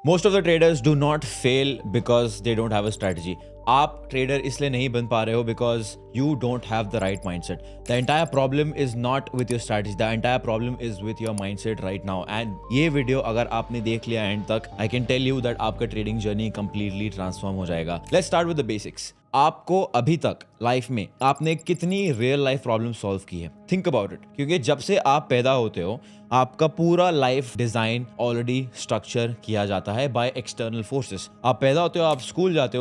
Most of the traders do not fail because they don't have a strategy. आप trader इसलिए नहीं बन पा रहे हो because you don't have the right mindset. The entire problem is not with your strategy, the entire problem is with your mindset right now. And ये video अगर आपने देख लिया एंड तक, I can tell you that आपका trading journey completely transform हो जाएगा। Let's start with the basics. आपको अभी तक लाइफ में आपने कितनी रियल लाइफ प्रॉब्लम सॉल्व की है? Think about it. क्योंकि जब से आप पैदा होते हो आपका पूरा लाइफ डिजाइन ऑलरेडी स्ट्रक्चर किया जाता है बाय एक्सटर्नल फोर्सेस। आप पैदा होते हो, आप स्कूल जाते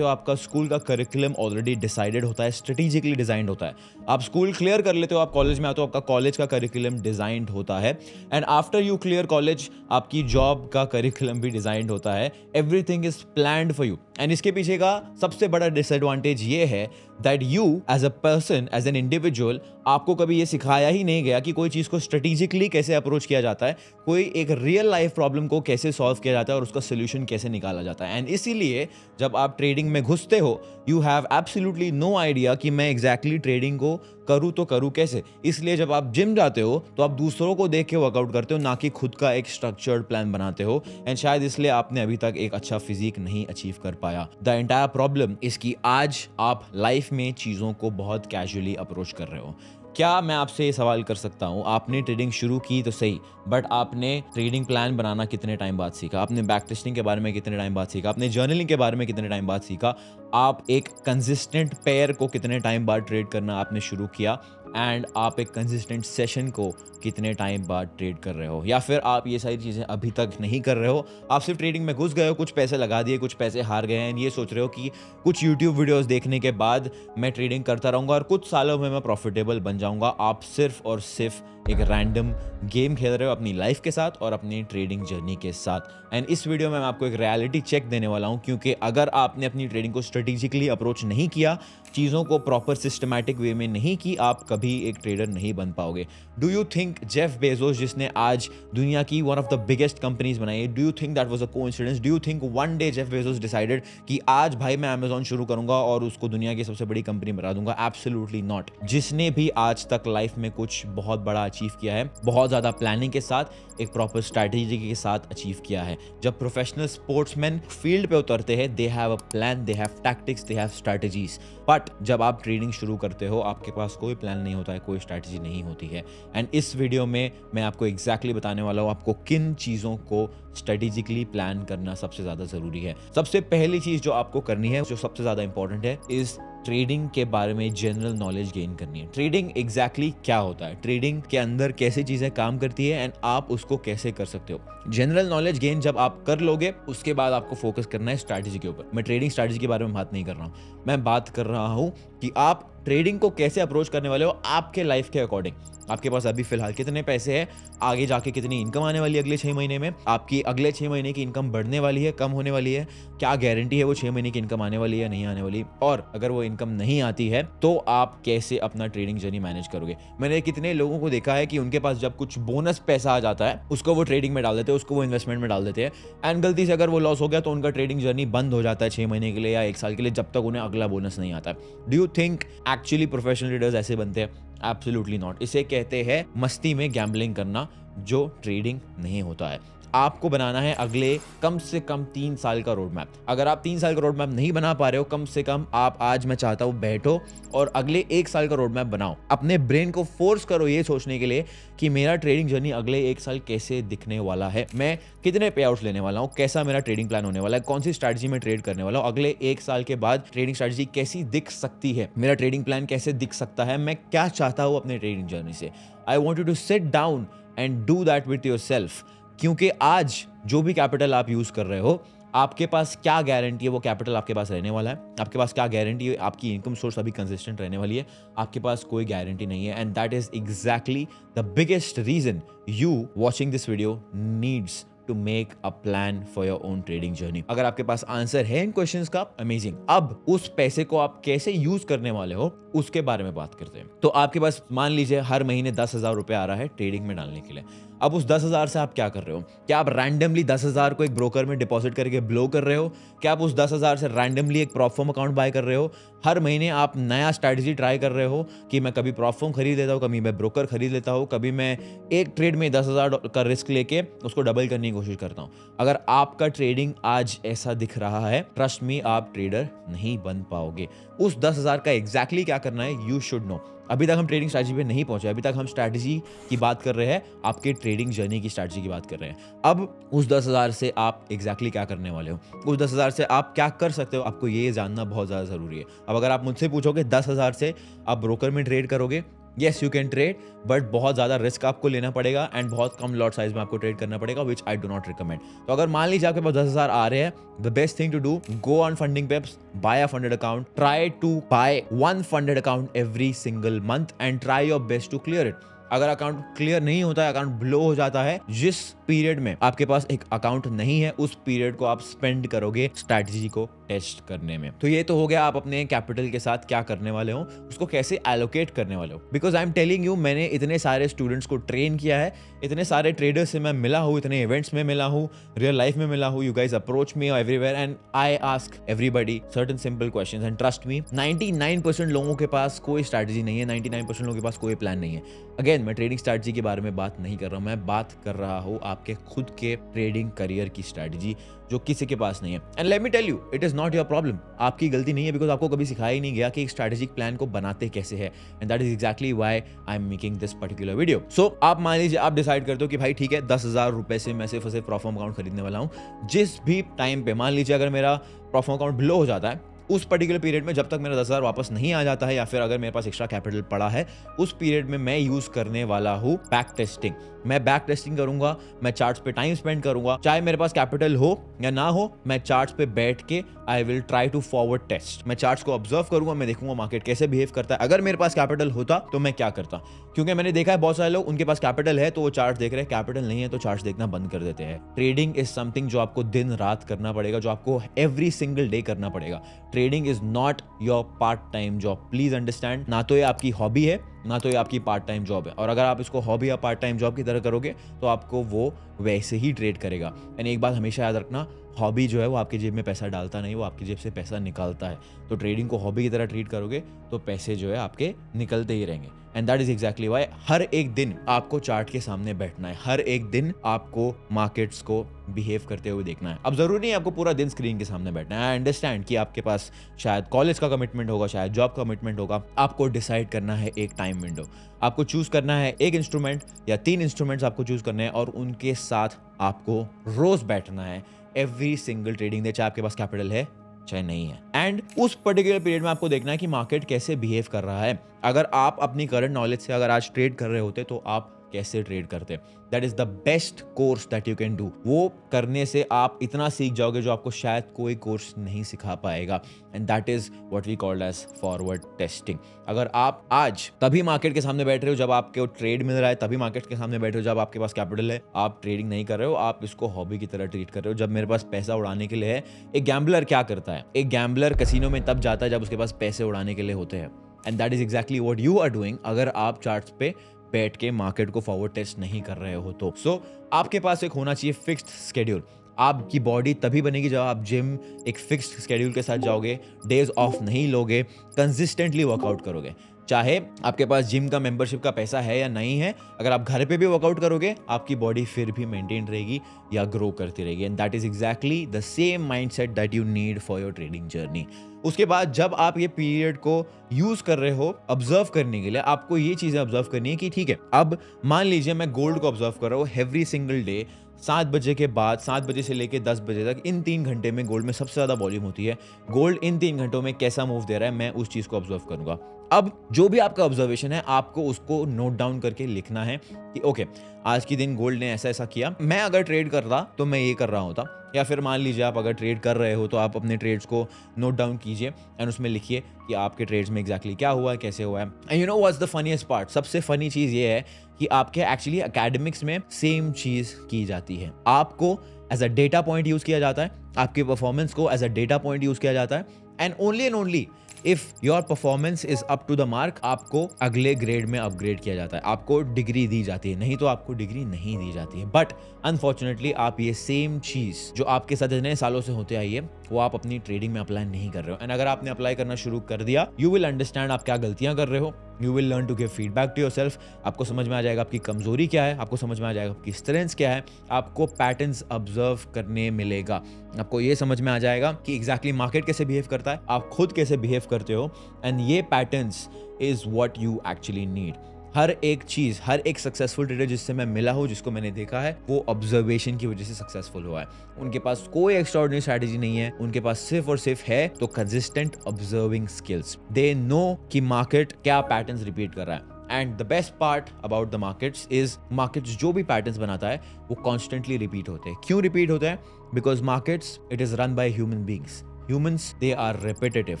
हो, आपका स्कूल का करिकुलम ऑलरेडी डिसाइडेड होता है, स्ट्रेटेजिकली डिजाइंड होता है। आप स्कूल क्लियर कर लेते हो, आप कॉलेज में आते हो, आपका कॉलेज का करिकुलम डिजाइंड होता है। And after you clear college आपकी जॉब का करिकुलम भी डिजाइंड होता है। Everything is planned for you. And इसके पीछे का सबसे बड़ा डिसएडवांटेज ये है that you as a person, as an individual, आपको कभी ये सिखाया ही नहीं गया कि कोई चीज को स्ट्रेटेजिकली कैसे अप्रोच किया जाता है, कोई एक रियल लाइफ प्रॉब्लम को कैसे सॉल्व किया जाता है और उसका सोल्यूशन कैसे निकाला जाता है। एंड इसीलिए जब आप ट्रेडिंग में घुसते हो you have absolutely no idea कि मैं एग्जैक्टली ट्रेडिंग को करूँ तो करूँ कैसे। इसलिए जब आप जिम जाते हो तो आप दूसरों को देख के वर्कआउट करते हो, ना कि खुद का एक स्ट्रक्चर्ड प्लान बनाते हो। एंड शायद इसलिए आपने अभी तक एक अच्छा फिजिक नहीं अचीव कर पाया। द एंटायर प्रॉब्लम इसकी आज आप लाइफ में चीज़ों को बहुत कैजुअली अप्रोच कर रहे हो। क्या मैं आपसे ये सवाल कर सकता हूँ, आपने ट्रेडिंग शुरू की तो सही, बट आपने ट्रेडिंग प्लान बनाना कितने टाइम बाद सीखा? आपने बैक टेस्टिंग के बारे में कितने टाइम बाद सीखा? आपने जर्नलिंग के बारे में कितने टाइम बाद सीखा? आप एक कंसिस्टेंट पेयर को कितने टाइम बाद ट्रेड करना आपने शुरू किया? एंड आप एक कंसिस्टेंट सेशन को कितने टाइम बाद ट्रेड कर रहे हो? या फिर आप ये सारी चीज़ें अभी तक नहीं कर रहे हो, आप सिर्फ ट्रेडिंग में घुस गए हो, कुछ पैसे लगा दिए, कुछ पैसे हार गए हैं, ये सोच रहे हो कि कुछ यूट्यूब वीडियोस देखने के बाद मैं ट्रेडिंग करता रहूँगा और कुछ सालों में मैं प्रॉफिटेबल बन जाऊँगा। आप सिर्फ और सिर्फ एक रैंडम गेम खेल रहे हो अपनी लाइफ के साथ और अपनी ट्रेडिंग जर्नी के साथ। एंड इस वीडियो में मैं आपको एक रियलिटी चेक देने वाला हूँ, क्योंकि अगर आपने अपनी ट्रेडिंग को स्ट्रेटेजिकली अप्रोच नहीं किया, चीज़ों को प्रॉपर सिस्टमैटिक वे में नहीं की, आप कभी एक ट्रेडर नहीं बन पाओगे। Do you think Jeff Bezos, जिसने आज दुनिया की one of the biggest companies बनाई है, do you think that was a coincidence? Do you think one day Jeff Bezos decided कि आज भाई मैं अमेजॉन शुरू करूंगा और उसको दुनिया की सबसे बड़ी कंपनी बना दूंगा? Absolutely not. जिसने भी आज तक लाइफ में कुछ बहुत बड़ा अचीव किया है, बहुत ज़्यादा प्लानिंग के साथ, एक प्रॉपर स्ट्रैटेजी के साथ अचीव किया है। जब प्रोफेशनल स्पोर्ट्समैन फील्ड पे उतरते हैं, they have a plan, they have tactics, they have strategies. But जब आप ट्रेडिंग शुरू करते हो आपके पास कोई प्लान नहीं होता है, कोई स्ट्रैटेजी नहीं होती है। एंड इस वीडियो में मैं आपको एग्जैक्टली बताने वाला हूँ आपको किन चीज़ों को स्ट्रेटेजिकली प्लान करना सबसे ज़्यादा ज़रूरी है। सबसे पहली चीज़ जो आपको करनी है, जो सबसे ज़्यादा इंपॉर्टेंट है, इज़ ट्रेडिंग के बारे में जनरल नॉलेज गेन करनी है। ट्रेडिंग एग्जैक्टली क्या होता है, ट्रेडिंग के अंदर कैसे चीज़ें काम करती है एंड आप उसको कैसे कर सकते हो। जनरल नॉलेज गेन जब आप कर लोगे उसके बाद आपको फोकस करना है स्ट्रैटेजी के ऊपर। मैं ट्रेडिंग स्ट्रैटेजी के बारे में बात नहीं कर रहा हूँ, मैं बात कर रहा हूँ कि आप ट्रेडिंग को कैसे अप्रोच करने वाले हो आपके लाइफ के अकॉर्डिंग। आपके पास अभी फिलहाल कितने पैसे हैं, आगे जाके कितनी इनकम आने वाली है अगले 6 महीने में, आपकी अगले 6 महीने की इनकम बढ़ने वाली है, कम होने वाली है, क्या गारंटी है वो 6 महीने की इनकम आने वाली है या नहीं आने वाली, और अगर वो इनकम नहीं आती है तो आप कैसे अपना ट्रेडिंग जर्नी मैनेज करोगे। मैंने कितने लोगों को देखा है कि उनके पास जब कुछ बोनस पैसा आ जाता है उसको वो ट्रेडिंग में डाल देते हैं, उसको वो इन्वेस्टमेंट में डाल देते हैं, एंड गलती से अगर वो लॉस हो गया तो उनका ट्रेडिंग जर्नी बंद हो जाता है 6 महीने के लिए या 1 साल के लिए, जब तक उन्हें अगला बोनस नहीं आता है। Do you think actually professional traders ऐसे बनते हैं? Absolutely not. इसे कहते हैं मस्ती में गैम्बलिंग करना, जो ट्रेडिंग नहीं होता है। आपको बनाना है अगले कम से कम 3 साल का रोड मैप। अगर आप 3 साल का रोड मैप नहीं बना पा रहे हो, कम से कम आप आज, मैं चाहता हूं, बैठो और अगले 1 साल का रोड मैप बनाओ। अपने ब्रेन को फोर्स करो ये सोचने के लिए कि मेरा ट्रेडिंग जर्नी अगले 1 साल कैसे दिखने वाला है, मैं कितने पे आउट्स लेने वाला हूं, कैसा मेरा ट्रेडिंग प्लान होने वाला है, कौन सी स्ट्रैटेजी में ट्रेड करने वाला हूं, अगले 1 साल के बाद ट्रेडिंग स्ट्रैटेजी कैसी दिख सकती है, मेरा ट्रेडिंग प्लान कैसे दिख सकता है, मैं क्या चाहता हूं अपने ट्रेडिंग जर्नी से। I want you to sit down and do that with your self. क्योंकि आज जो भी कैपिटल आप यूज कर रहे हो, आपके पास क्या गारंटी है वो कैपिटल आपके पास रहने वाला है? आपके पास क्या गारंटी है आपकी इनकम सोर्स अभी कंसिस्टेंट रहने वाली है? आपके पास कोई गारंटी नहीं है। And that is exactly the biggest reason you watching this video needs to make a plan for your own trading journey. अगर आपके पास आंसर है इन क्वेश्चंस का, अमेजिंग। अब उस पैसे को आप कैसे यूज करने वाले हो उसके बारे में बात करते हैं। तो आपके पास मान लीजिए हर महीने 10,000 रुपए आ रहा है ट्रेडिंग में डालने के लिए। अब उस 10,000 से आप क्या कर रहे हो? क्या आप रैंडमली 10,000 को एक ब्रोकर में डिपॉजिट करके ब्लो कर रहे हो? क्या आप उस 10,000 से रैंडमली एक प्रॉपफॉर्म अकाउंट बाय कर रहे हो? हर महीने आप नया स्ट्रैटेजी ट्राई कर रहे हो कि मैं कभी प्रॉपफॉर्म खरीद लेता हूँ, कभी मैं ब्रोकर खरीद लेता हूँ, कभी मैं एक ट्रेड में 10,000 का रिस्क लेके उसको डबल करने की कोशिश करता हूँ। अगर आपका ट्रेडिंग आज ऐसा दिख रहा है, ट्रस्ट मी, आप ट्रेडर नहीं बन पाओगे। उस 10,000 का एग्जैक्टली क्या करना है, यू शुड नो। अभी तक हम ट्रेडिंग स्ट्रैटेजी पे नहीं पहुंचे, अभी तक हम स्ट्रैटेजी की बात कर रहे हैं, आपके ट्रेडिंग जर्नी की स्ट्रैटेजी की बात कर रहे हैं। अब उस 10,000 से आप एग्जैक्टली क्या करने वाले हो, उस 10,000 से आप क्या कर सकते हो, आपको ये जानना बहुत ज़्यादा ज़रूरी है। अब अगर आप मुझसे पूछोगे 10,000 से आप ब्रोकर में ट्रेड करोगे, yes you can trade, but बहुत ज़्यादा रिस्क आपको लेना पड़ेगा एंड बहुत कम लॉट साइज में आपको ट्रेड करना पड़ेगा, विच आई डू नॉट रिकमेंड। तो अगर मान लीजिए आपके पास 10,000 आ रहे हैं, the best thing to do, go on funding pips, buy a funded account, try to buy one funded account every single month and try your best to clear it. अगर account clear नहीं होता है, account blow हो जाता है, जिस period में आपके पास एक अकाउंट नहीं है, उस पीरियड को आप स्पेंड करोगे स्ट्रैटेजी को टेस्ट करने में। तो ये तो हो गया आप अपने कैपिटल के साथ क्या करने वाले हो, उसको कैसे एलोकेट करने वाले हो। Because I am telling you, मैंने इतने सारे स्टूडेंट्स को ट्रेन किया है, इतने सारे ट्रेडर्स से मैं मिला हूँ, इतने इवेंट्स में मिला हूँ, रियल लाइफ में मिला हूँ। You guys approach me everywhere and I ask everybody certain simple questions and trust me, 99% लोगों के पास कोई स्ट्रैटेजी नहीं है, 99% लोगों के पास कोई प्लान नहीं है। अगेन, मैं ट्रेडिंग स्ट्रैटेजी के बारे में बात नहीं कर रहा हूँ, मैं बात कर रहा हूँ आपके खुद के ट्रेडिंग करियर की स्ट्रैटेजी, जो किसी के पास नहीं है। And let me tell you, it is not your problem, आपकी गलती नहीं है, बिकॉज आपको कभी सिखाया ही नहीं गया कि एक स्ट्रैटेजिक प्लान को बनाते कैसे है। And that is exactly why I am making this particular video. So आप मान लीजिए, आप डिसाइड करते हो कि भाई ठीक है, 10,000 रुपए से मैं सिर्फ प्रॉफॉर्म अकाउंट खरीदने वाला हूँ। जिस भी टाइम पे, मान लीजिए अगर मेरा प्रॉफॉर्म अकाउंट ब्लो हो जाता है, उस पर्टिकुलर पीरियड में जब तक मेरा 10,000 वापस नहीं आ जाता है, या फिर अगर मेरे पास एक्स्ट्रा कैपिटल पड़ा है, उस पीरियड में मैं यूज करने वाला हूँ बैक टेस्टिंग। मैं बैक टेस्टिंग करूंगा, मैं चार्ट्स पे टाइम स्पेंड करूंगा, चाहे मेरे पास कैपिटल हो या ना हो, मैं चार्ट्स पे बैठ के I will try to forward test. मैं चार्ट्स को ऑब्जर्व करूंगा, मैं देखूंगा मार्केट कैसे बिहेव करता है। अगर मेरे पास कैपिटल होता तो मैं क्या करता, क्योंकि मैंने देखा है बहुत सारे लोग, उनके पास कैपिटल है तो वो चार्ट देख रहे हैं, कैपिटल नहीं है तो चार्ट्स देखना बंद कर देते हैं। ट्रेडिंग इज समथिंग जो आपको दिन रात करना पड़ेगा, जो आपको एवरी सिंगल डे करना पड़ेगा। Trading is not your part time job, please understand. ना तो ये आपकी हॉबी है, ना तो ये आपकी पार्ट टाइम जॉब है। और अगर आप इसको हॉबी या पार्ट टाइम जॉब की तरह करोगे तो आपको वो वैसे ही ट्रेड करेगा। एंड एक बात हमेशा याद रखना, हॉबी जो है वो आपकी जेब में पैसा डालता नहीं, वो आपकी जेब से पैसा निकालता है। तो ट्रेडिंग को हॉबी की तरह ट्रीट करोगे तो पैसे जो है आपके निकलते ही रहेंगे। And that is exactly why हर एक दिन आपको चार्ट के सामने बैठना है, हर एक दिन आपको मार्केट्स को बिहेव करते हुए देखना है। अब जरूरी नहीं आपको पूरा दिन स्क्रीन के सामने बैठना है। आई अंडरस्टैंड कि आपके पास शायद कॉलेज का कमिटमेंट होगा, शायद जॉब का कमिटमेंट होगा। आपको डिसाइड करना है एक टाइम विंडो, आपको चूज करना है एक इंस्ट्रूमेंट या 3 इंस्ट्रूमेंट्स आपको चूज करने हैं, और उनके साथ आपको रोज बैठना है एवरी सिंगल ट्रेडिंग डे, चाहे आपके पास कैपिटल है चाहे नहीं है। एंड उस पर्टिकुलर पीरियड में आपको देखना है कि मार्केट कैसे बिहेव कर रहा है। अगर आप अपनी करंट नॉलेज से अगर आज ट्रेड कर रहे होते तो आप कैसे ट्रेड करते, that is the best course that you can do. वो करने से आप इतना सीख जाओगे जो आपको शायद कोई कोर्स नहीं सिखा पाएगा। And that is what we called as forward testing. अगर आप आज तभी मार्केट के सामने बैठ रहे हो जब आपको ट्रेड मिल रहा है, तभी मार्केट के सामने बैठ रहे हो जब आपके पास कैपिटल है, आप ट्रेडिंग नहीं कर रहे हो, आप इसको हॉबी की तरह ट्रीट कर रहे हो। जब मेरे पास पैसा उड़ाने के लिए है, एक गैम्बलर क्या करता है, एक गैम्बलर कसिनो में तब जाता है जब उसके पास पैसे उड़ाने के लिए होते हैं। And that is exactly what you are doing अगर आप चार्ट्स पे बैठ के मार्केट को फॉरवर्ड टेस्ट नहीं कर रहे हो तो। सो आपके पास एक होना चाहिए फिक्स्ड स्केड्यूल। आपकी बॉडी तभी बनेगी जब आप जिम एक फिक्स्ड स्केड्यूल के साथ जाओगे, डेज ऑफ नहीं लोगे, कंसिस्टेंटली वर्कआउट करोगे। चाहे आपके पास जिम का मेंबरशिप का पैसा है या नहीं है, अगर आप घर पे भी वर्कआउट करोगे आपकी बॉडी फिर भी मेंटेन रहेगी या ग्रो करती रहेगी। And that is exactly the same mindset that you need for your trading journey. उसके बाद जब आप ये पीरियड को यूज कर रहे हो ऑब्जर्व करने के लिए, आपको ये चीजें ऑब्जर्व करनी है कि ठीक है, अब मान लीजिए मैं गोल्ड को ऑब्जर्व कर रहा हूँ एवरी सिंगल डे 7 बजे के बाद, 7 बजे से लेके 10 बजे तक, इन 3 घंटे में गोल्ड में सबसे ज्यादा वॉल्यूम होती है। गोल्ड इन 3 घंटों में कैसा मूव दे रहा है, मैं उस चीज को ऑब्जर्व करूंगा। अब जो भी आपका ऑब्जर्वेशन है आपको उसको नोट डाउन करके लिखना है कि ओके, आज के दिन गोल्ड ने ऐसा ऐसा किया, मैं अगर ट्रेड करता तो मैं ये कर रहा होता। या फिर मान लीजिए आप अगर ट्रेड कर रहे हो तो आप अपने ट्रेड्स को नोट डाउन कीजिए एंड उसमें लिखिए कि आपके ट्रेड्स में एग्जैक्टली क्या हुआ है, कैसे हुआ है। And you know what's the funniest part, सबसे फनी चीज ये है कि आपके एक्चुअली एकेडमिक्स में सेम चीज की जाती है। आपको as a data point use किया जाता है, आपके परफॉर्मेंस को as a data point use किया जाता है, and only if your performance is up to the mark, आपको अगले ग्रेड में अपग्रेड किया जाता है, आपको डिग्री दी जाती है, नहीं तो आपको डिग्री नहीं दी जाती है। बट अनफॉर्चुनेटली आप ये सेम चीज जो आपके साथ इतने सालों से होते आई है, वो आप अपनी ट्रेडिंग में अप्लाई नहीं कर रहे हो। एंड अगर आपने अप्लाई करना शुरू कर दिया, यू विल अंडरस्टैंड आप क्या गलतियां कर रहे हो, you will learn to give feedback to yourself. आपको समझ में आ जाएगा आपकी कमजोरी क्या है, आपको समझ में आ जाएगा आपकी स्ट्रेंथ्स क्या है, आपको पैटर्न्स ऑब्जर्व करने मिलेगा, आपको ये समझ में आ जाएगा कि एग्जैक्टली मार्केट कैसे बिहेव करता है, आप खुद कैसे बिहेव करते हो। एंड ये patterns is what you actually need. हर एक चीज, हर एक सक्सेसफुल ट्रेडर जिससे मैं मिला हूं, जिसको मैंने देखा है, वो ऑब्जर्वेशन की वजह से सक्सेसफुल हुआ है। उनके पास कोई एक्स्ट्राऑर्डिनरी स्ट्रैटेजी नहीं है, उनके पास सिर्फ और सिर्फ है तो consistent observing skills. They know कि मार्केट क्या पैटर्न्स रिपीट कर रहा है। And the best part about the markets is, markets जो भी पैटर्न्स बनाता है वो कॉन्स्टेंटली रिपीट होते हैं। क्यों रिपीट होते हैं? Because markets, it is run by human beings. Humans, they are repetitive.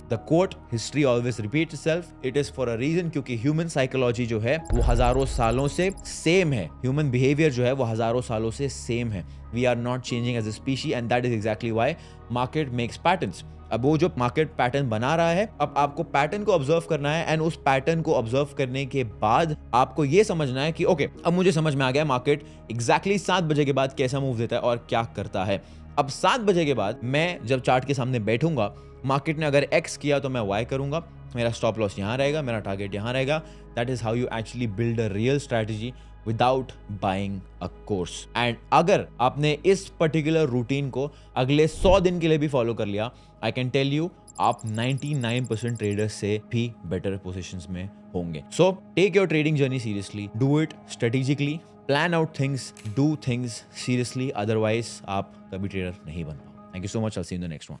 The quote, history always repeats itself. It is for a reason, क्योंकि human psychology जो है वो हजारों सालों से सेम है, human behavior जो है वो हजारों सालों से सेम है। We are not changing as a species and that is exactly why market makes patterns. अब वो जो मार्केट पैटर्न बना रहा है, अब आपको पैटर्न को ऑब्जर्व करना है एंड उस पैटर्न को ऑब्जर्व करने के बाद आपको ये समझना है कि ओके, अब मुझे समझ में आ गया मार्केट एग्जैक्टली 7 बजे के बाद कैसा मूव देता है और क्या करता है। अब 7 बजे के बाद मैं जब चार्ट के सामने बैठूंगा, मार्केट ने अगर एक्स किया तो मैं वाई करूंगा, मेरा स्टॉप लॉस यहाँ रहेगा, मेरा टारगेट यहाँ रहेगा। That is how you actually build a real strategy without buying a course. And अगर आपने इस पर्टिकुलर रूटीन को अगले 100 दिन के लिए भी फॉलो कर लिया, आई कैन टेल यू आप 99% ट्रेडर्स से भी बेटर पोजीशंस में होंगे। So take your trading journey seriously, do it strategically, plan out things, do things seriously, otherwise आप कभी ट्रेडर नहीं बन पाओ। Thank you so much, I will see you in the next one.